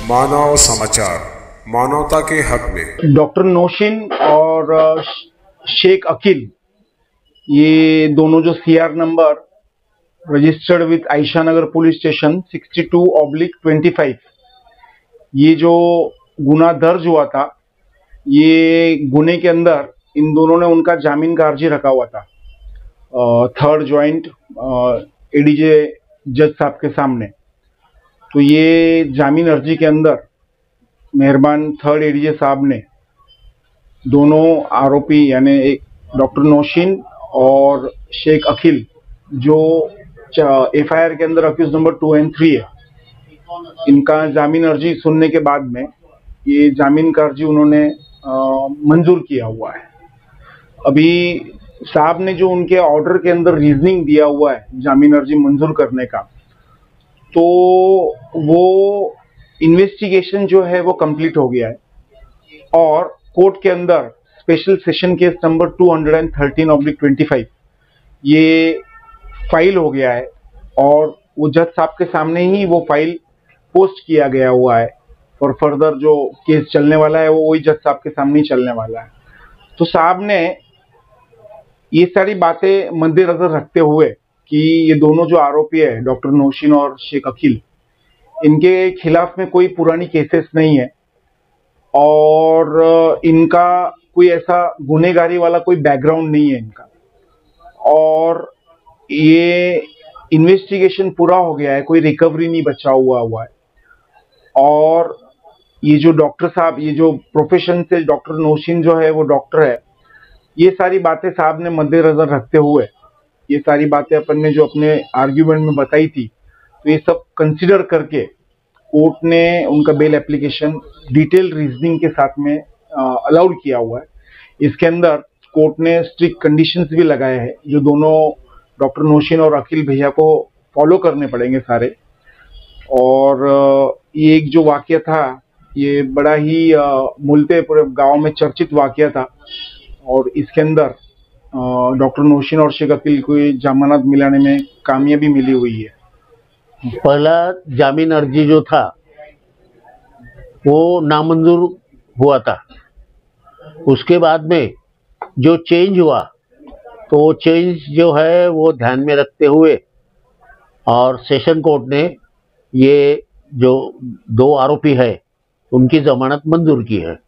मानव समाचार, मानवता के हक में। डॉक्टर नौशीन और शेख अकील, ये दोनों जो CR number registered with Ayesha Nagar police station 62/25, ये जो गुना दर्ज हुआ था, ये गुने के अंदर इन दोनों ने उनका जामीन का अर्जी रखा हुआ था थर्ड ज्वाइंट एडीजे जज साहब के सामने। तो ये जामीन अर्जी के अंदर मेहरबान थर्ड एडीजे साहब ने दोनों आरोपी यानी एक डॉक्टर नौशीन और शेख अकील, जो एफआईआर के अंदर अक्यूज नंबर 2 और 3 है, इनका जामीन अर्जी सुनने के बाद में ये जामीन का अर्जी उन्होंने मंजूर किया हुआ है। अभी साहब ने जो उनके ऑर्डर के अंदर रीजनिंग दिया हुआ है जामीन अर्जी मंजूर करने का, तो वो इन्वेस्टिगेशन जो है वो कंप्लीट हो गया है और कोर्ट के अंदर स्पेशल सेशन केस नंबर 213/25 ये फाइल हो गया है और वो जज साहब के सामने ही वो फाइल पोस्ट किया गया हुआ है और फर्दर जो केस चलने वाला है वो वही जज साहब के सामने ही चलने वाला है। तो साहब ने ये सारी बातें मद्देनजर रखते हुए कि ये दोनों जो आरोपी है डॉक्टर नौशीन और शेख अकील, इनके खिलाफ में कोई पुरानी केसेस नहीं है और इनका कोई ऐसा गुनहगारी वाला कोई बैकग्राउंड नहीं है इनका, और ये इन्वेस्टिगेशन पूरा हो गया है, कोई रिकवरी नहीं बचा हुआ है। और ये जो डॉक्टर साहब, ये जो प्रोफेशन से डॉक्टर नौशीन जो है वो डॉक्टर है, ये सारी बातें साहब ने मद्देनजर रखते हुए, ये सारी बातें अपन ने जो अपने आर्ग्यूमेंट में बताई थी, तो ये सब कंसिडर करके कोर्ट ने उनका बेल एप्लीकेशन डिटेल रीजनिंग के साथ में अलाउड किया हुआ है। इसके अंदर कोर्ट ने स्ट्रिक्ट कंडीशंस भी लगाए हैं जो दोनों डॉक्टर नौशीन और अकील भैया को फॉलो करने पड़ेंगे सारे। और ये एक जो वाकया था, ये बड़ा ही मूलते पूरे गांव में चर्चित वाकया था और इसके अंदर डॉक्टर नौशीन और शेख अकील को जमानत मिलाने में कामयाबी मिली हुई है। पहला जामीन अर्जी जो था वो नामंजूर हुआ था, उसके बाद में जो चेंज हुआ तो वो चेंज जो है वो ध्यान में रखते हुए और सेशन कोर्ट ने ये जो दो आरोपी है उनकी जमानत मंजूर की है।